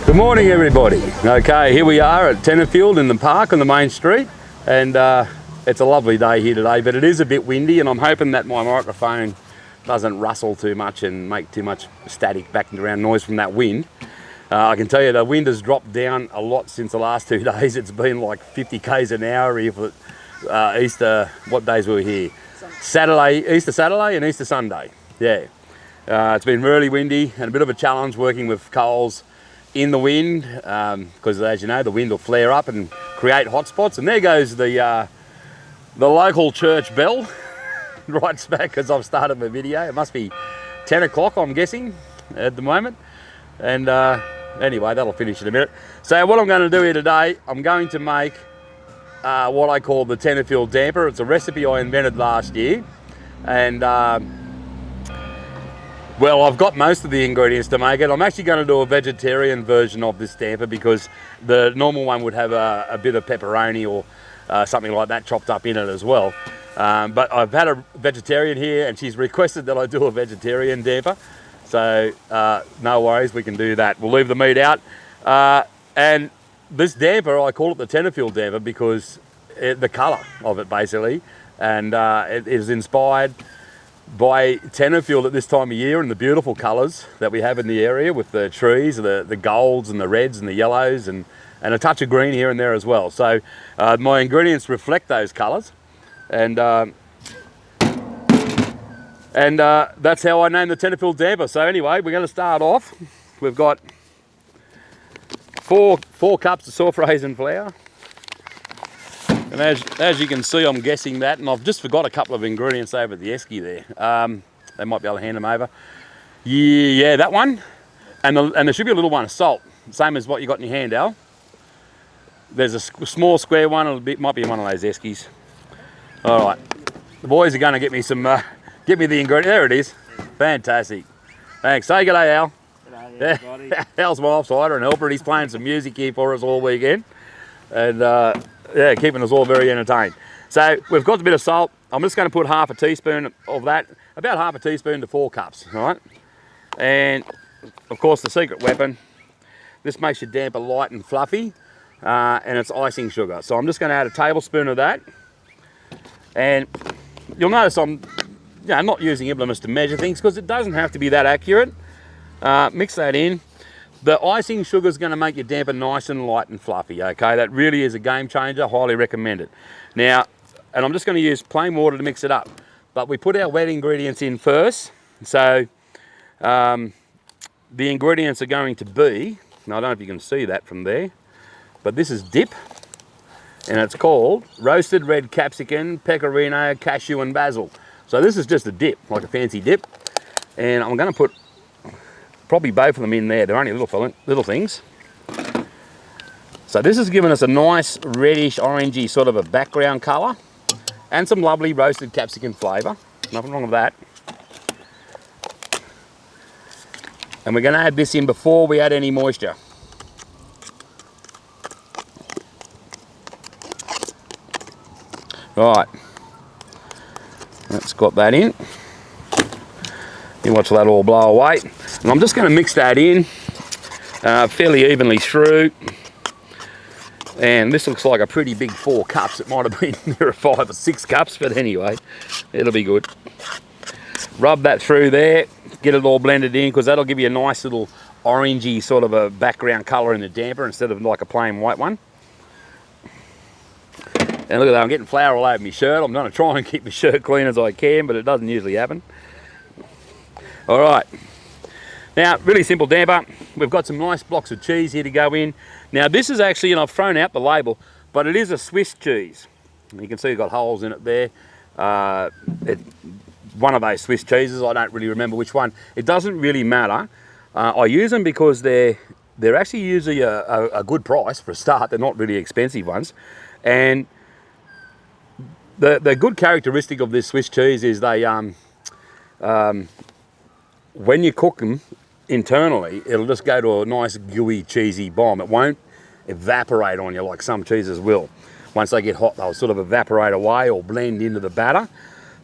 Good morning, everybody. Okay, here we are at Tenterfield in the park on the main street, and it's a lovely day here today, but it is a bit windy, and I'm hoping that my microphone doesn't rustle too much and make too much static background noise from that wind. I can tell you the wind has dropped down a lot since the last 2 days. It's been like 50 k's an hour here for Easter. What days were we here? Saturday, Easter Saturday and Easter Sunday. Yeah, it's been really windy and a bit of a challenge working with coals in the wind, because as you know, the wind will flare up and create hot spots. And there goes the local church bell right back as I've started my video. It must be 10 o'clock, I'm guessing, at the moment. And anyway, that'll finish in a minute. So what I'm going to do here today, I'm going to make what I call the Tenterfield Damper. It's a recipe I invented last year, and well, I've got most of the ingredients to make it. I'm actually going to do a vegetarian version of this damper because the normal one would have a bit of pepperoni or something like that chopped up in it as well. But I've had a vegetarian here and she's requested that I do a vegetarian damper. So no worries, we can do that. We'll leave the meat out. And this damper, I call it the Tenterfield Damper because the colour of it basically. And it is inspired by Tenterfield at this time of year and the beautiful colours that we have in the area with the trees, the golds and the reds and the yellows and a touch of green here and there as well. So my ingredients reflect those colours, and that's how I named the Tenterfield Damper. So anyway, we're going to start off. We've got four cups of soft raisin flour. And as you can see, I'm guessing that, and I've just forgot a couple of ingredients over at the esky there. They might be able to hand them over. Yeah, that one. And there should be a little one of salt, same as what you got in your hand, Al. There's a small square one, might be one of those eskies. All right, the boys are going to get me get me the ingredient. There it is. Fantastic. Thanks. Say good day, Al. Good day, everybody. Al's my offsider and helper, and he's playing some music here for us all weekend. And yeah, keeping us all very entertained. So we've got a bit of salt. I'm just going to put half a teaspoon of that, about half a teaspoon to 4 cups, all right? And of course the secret weapon, this makes your damper light and fluffy, and it's icing sugar. So I'm just going to add a tablespoon of that. And you'll notice I'm not using implements to measure things because it doesn't have to be that accurate. Mix that in. The icing sugar is going to make your damper nice and light and fluffy, okay? That really is a game changer, highly recommend it. Now, and I'm just going to use plain water to mix it up, but we put our wet ingredients in first. So the ingredients are going to be, now I don't know if you can see that from there, but this is dip, and it's called roasted red capsicum, pecorino, cashew and basil. So this is just a dip, like a fancy dip, and I'm going to put probably both of them in there. They're only little things. So this has given us a nice reddish orangey sort of a background colour and some lovely roasted capsicum flavour. Nothing wrong with that. And we're going to add this in before we add any moisture. Right, let's got that in. You watch that all blow away. And I'm just going to mix that in fairly evenly through. And this looks like a pretty big 4 cups. It might have been near 5 or 6 cups, but anyway, it'll be good. Rub that through there, get it all blended in, because that'll give you a nice little orangey sort of a background colour in the damper instead of like a plain white one. And look at that, I'm getting flour all over my shirt. I'm going to try and keep my shirt clean as I can, but it doesn't usually happen. All right. Now, really simple damper. We've got some nice blocks of cheese here to go in. Now, this is actually, and I've thrown out the label, but it is a Swiss cheese. And you can see it's got holes in it there. One of those Swiss cheeses, I don't really remember which one. It doesn't really matter. I use them because they're actually usually a good price for a start. They're not really expensive ones. And the good characteristic of this Swiss cheese is they, when you cook them internally, it'll just go to a nice gooey cheesy bomb. It won't evaporate on you like some cheeses will. Once they get hot, they'll sort of evaporate away or blend into the batter.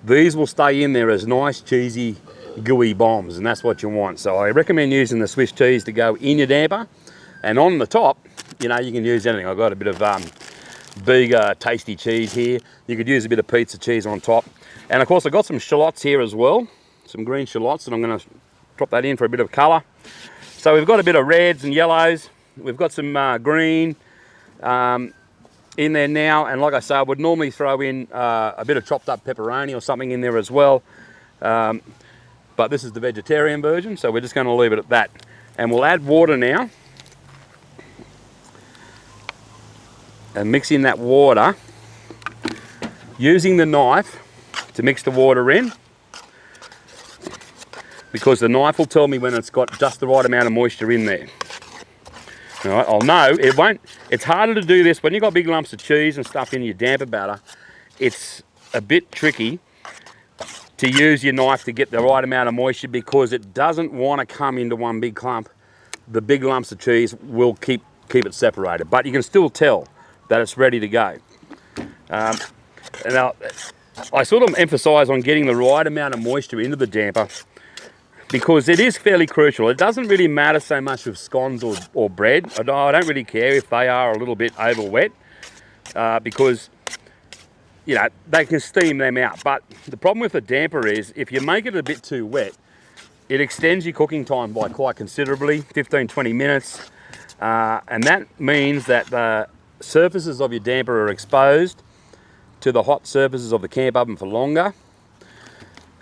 These will stay in there as nice cheesy gooey bombs, and that's what you want. So I recommend using the Swiss cheese to go in your damper. And on the top, you know, you can use anything. I've got a bit of big tasty cheese here. You could use a bit of pizza cheese on top. And of course I've got some shallots here as well, some green shallots, and I'm going to drop that in for a bit of colour. So we've got a bit of reds and yellows. We've got some green in there now, and like I say, I would normally throw in a bit of chopped up pepperoni or something in there as well. But this is the vegetarian version, so we're just going to leave it at that. And we'll add water now. And mix in that water using the knife to mix the water in, because the knife will tell me when it's got just the right amount of moisture in there. All right, I'll know it won't. It's harder to do this when you've got big lumps of cheese and stuff in your damper batter. It's a bit tricky to use your knife to get the right amount of moisture, because it doesn't want to come into one big clump. The big lumps of cheese will keep it separated, but you can still tell that it's ready to go. Now, I sort of emphasise on getting the right amount of moisture into the damper, because it is fairly crucial. It doesn't really matter so much with scones or bread. I don't really care if they are a little bit over wet, because you know, they can steam them out. But the problem with the damper is, if you make it a bit too wet, it extends your cooking time by quite considerably, 15-20 minutes. And that means that the surfaces of your damper are exposed to the hot surfaces of the camp oven for longer,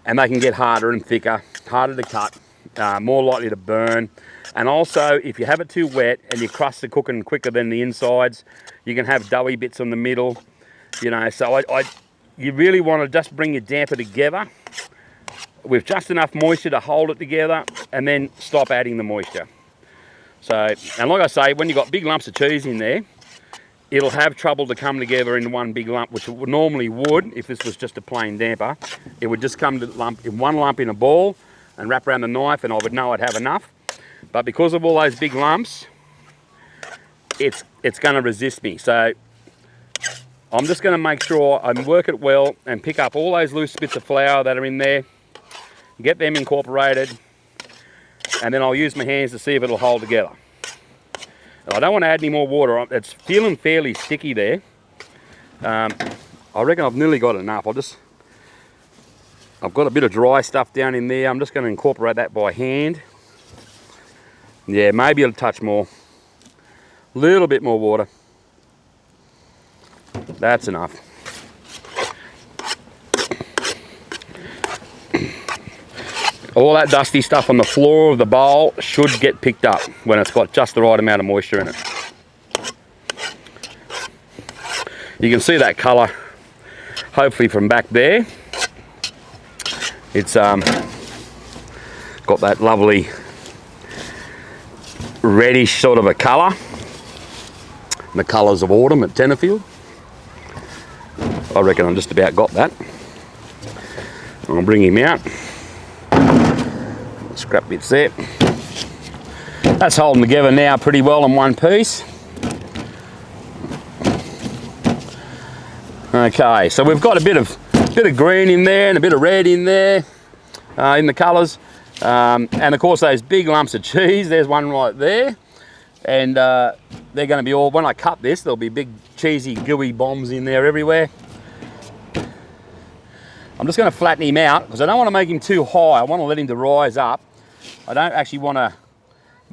and they can get harder and thicker, harder to cut, more likely to burn. And also, if you have it too wet and your crusts are cooking quicker than the insides, you can have doughy bits on the middle, you know. So you really want to just bring your damper together with just enough moisture to hold it together, and then stop adding the moisture. So, and like I say, when you've got big lumps of cheese in there, it'll have trouble to come together in one big lump, which it normally would if this was just a plain damper. It would just come to one lump in a ball and wrap around the knife, and I would know I'd have enough. But because of all those big lumps, it's going to resist me. So I'm just going to make sure I work it well and pick up all those loose bits of flour that are in there, get them incorporated, and then I'll use my hands to see if it'll hold together. I don't want to add any more water. It's feeling fairly sticky there. I reckon I've nearly got enough. I've got a bit of dry stuff down in there. I'm just going to incorporate that by hand. Yeah, maybe a touch more. A little bit more water. That's enough. All that dusty stuff on the floor of the bowl should get picked up when it's got just the right amount of moisture in it. You can see that colour, hopefully from back there. It's got that lovely reddish sort of a colour. The colours of autumn at Tenterfield. I reckon I've just about got that. I'll bring him out. Scrap bits there. That's holding together now pretty well in one piece. Okay, so we've got a bit of green in there and a bit of red in there, in the colours, and of course those big lumps of cheese. There's one right there, and they're going to be all. When I cut this, there'll be big cheesy gooey bombs in there everywhere. I'm just going to flatten him out because I don't want to make him too high. I want to let him to rise up. I don't actually want to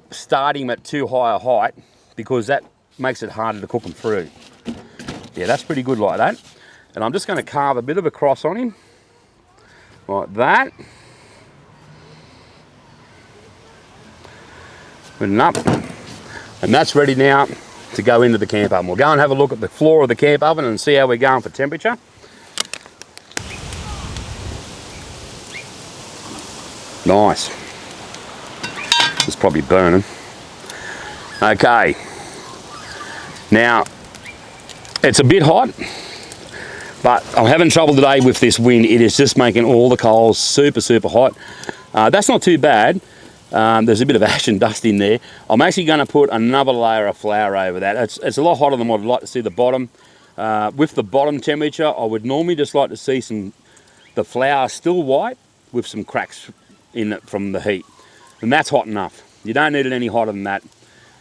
start him at too high a height, because that makes it harder to cook him through. Yeah, that's pretty good like that. And I'm just going to carve a bit of a cross on him, like that. Good enough. And that's ready now to go into the camp oven. We'll go and have a look at the floor of the camp oven and see how we're going for temperature. Nice. It's probably burning. Okay. Now, it's a bit hot, but I'm having trouble today with this wind. It is just making all the coals super, super hot. That's not too bad. There's a bit of ash and dust in there. I'm actually going to put another layer of flour over that. It's a lot hotter than what I'd like to see the bottom. With the bottom temperature, I would normally just like to see the flour still white with some cracks in it from the heat. And that's hot enough. You don't need it any hotter than that.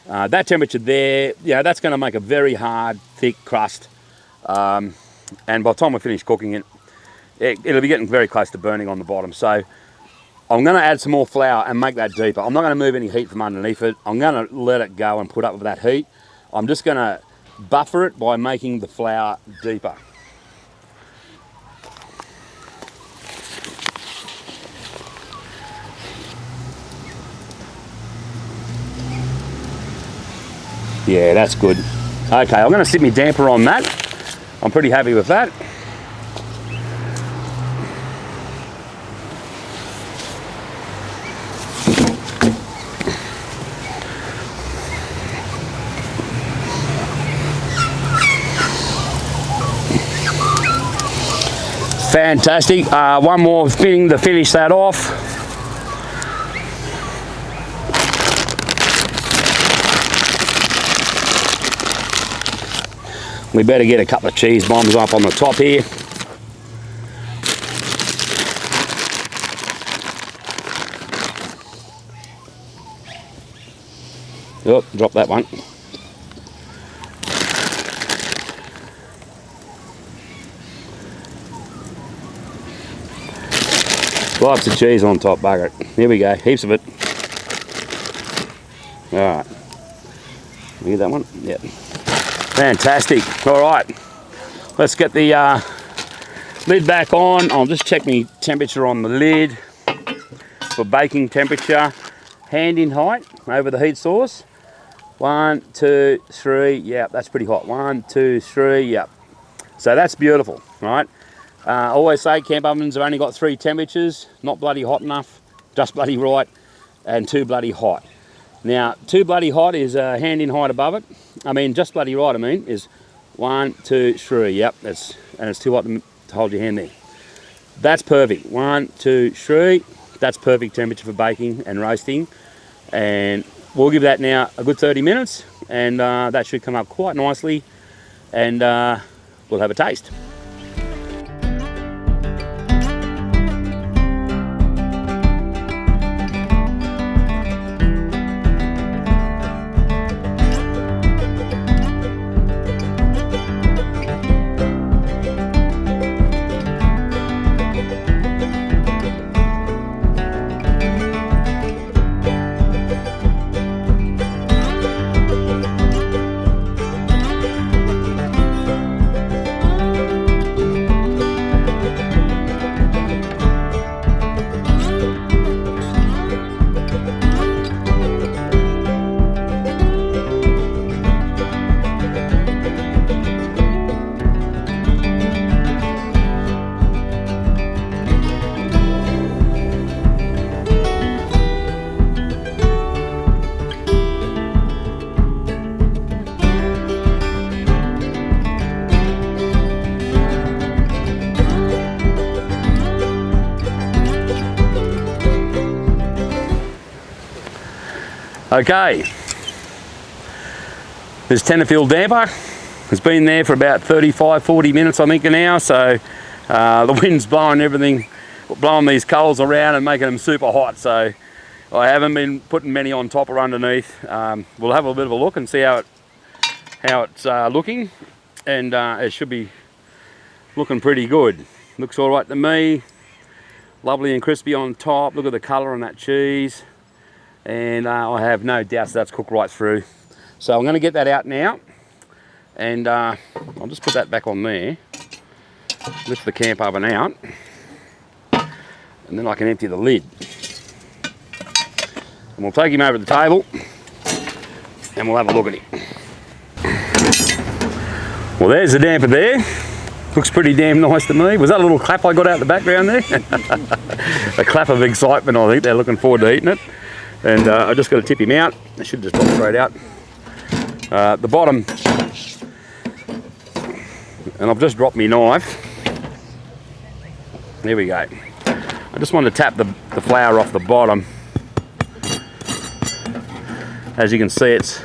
That temperature there, that's going to make a very hard, thick crust. And by the time we finish cooking it, it'll be getting very close to burning on the bottom. So I'm going to add some more flour and make that deeper. I'm not going to move any heat from underneath it. I'm going to let it go and put up with that heat. I'm just going to buffer it by making the flour deeper. Yeah, that's good. Okay, I'm going to sit my damper on that. I'm pretty happy with that. Fantastic. One more thing to finish that off. We better get a couple of cheese bombs up on the top here. Oh, drop that one. Lots of cheese on top, bugger it. Here we go, heaps of it. Alright. You get that one? Yep. Fantastic. Alright. Let's get the lid back on. I'll just check my temperature on the lid for baking temperature. Hand in height over the heat source. 1, 2, 3. Yep, that's pretty hot. 1, 2, 3. Yep. So that's beautiful, right? I always say camp ovens have only got 3 temperatures, not bloody hot enough, just bloody right, and too bloody hot. Now, too bloody hot is hand in height above it. I mean, just bloody right, is 1, 2, 3. Yep, and it's too hot to hold your hand there. That's perfect. 1, 2, 3. That's perfect temperature for baking and roasting. And we'll give that now a good 30 minutes, and that should come up quite nicely, and we'll have a taste. Okay, this Tenterfield Damper has been there for about 35-40 minutes I think now, so the wind's blowing everything, blowing these coals around and making them super hot, so I haven't been putting many on top or underneath. We'll have a bit of a look and see how it's looking, and it should be looking pretty good. Looks all right to me, lovely and crispy on top. Look at the colour on that cheese. And I have no doubts that's cooked right through. So I'm going to get that out now, and I'll just put that back on there, lift the camp oven out, and then I can empty the lid. And we'll take him over to the table, and we'll have a look at him. Well, there's the damper there. Looks pretty damn nice to me. Was that a little clap I got out the background there? A clap of excitement, I think. They're looking forward to eating it. And I just got to tip him out. It should just drop straight out. The bottom, and I've just dropped my knife. There we go. I just want to tap the flour off the bottom. As you can see, it's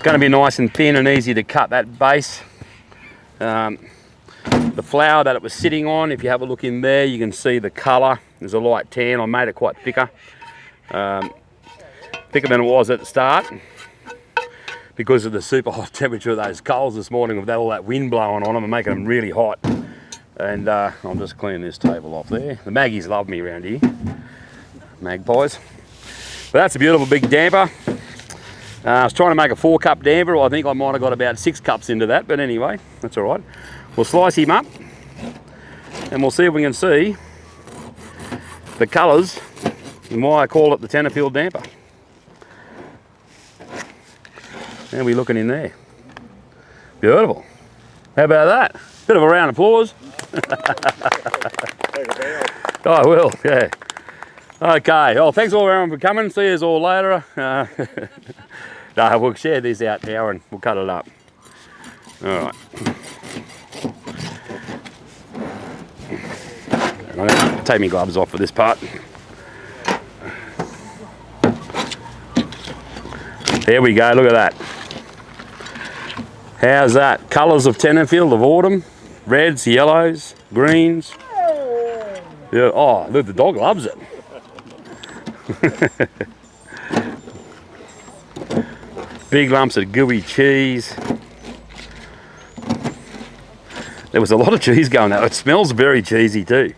going to be nice and thin and easy to cut that base. The flour that it was sitting on, if you have a look in there, you can see the colour. There's a light tan. I made it quite thicker. thicker than it was at the start because of the super hot temperature of those coals this morning with all that wind blowing on them and making them really hot. And I'm just cleaning this table off there. The Maggies love me around here, magpies. But that's a beautiful big damper. I was trying to make a 4-cup damper. I think I might have got about 6 cups into that, but anyway, that's all right. We'll slice him up and we'll see if we can see the colours and why I call it the Tenterfield Damper. How are we looking in there? Beautiful. How about that? Bit of a round of applause. I will, yeah. Okay, well, thanks all everyone for coming. See you all later. No, we'll share this out now and we'll cut it up. All right. I'm going to take my gloves off for this part. There we go, look at that. How's that? Colours of Tenterfield of autumn. Reds, yellows, greens. Yeah, oh, look, the dog loves it. Big lumps of gooey cheese. There was a lot of cheese going there. It smells very cheesy too.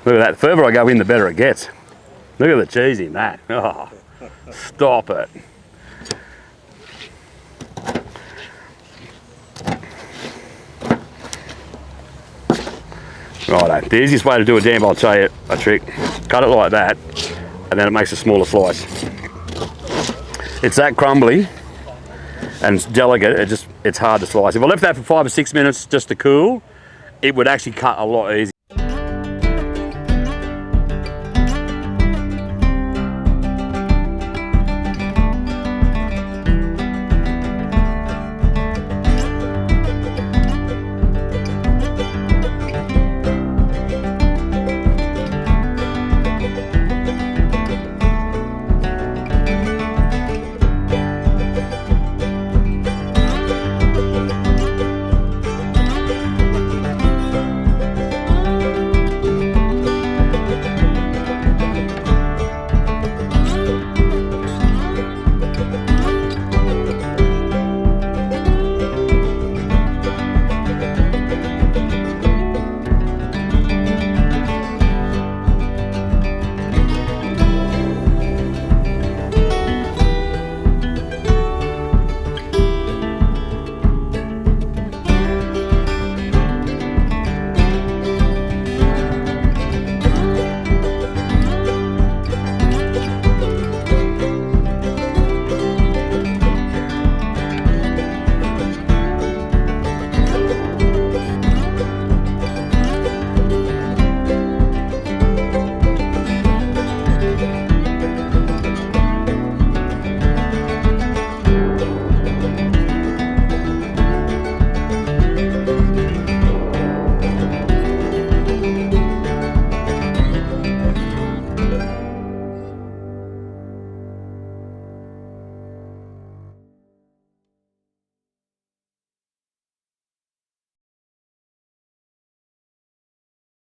Look at that. The further I go in, the better it gets. Look at the cheese in that. Oh, stop it. Righto, the easiest way to do a damper, I'll tell you a trick. Cut it like that, and then it makes a smaller slice. It's that crumbly and it's delicate, it's hard to slice. If I left that for 5 or 6 minutes just to cool, it would actually cut a lot easier.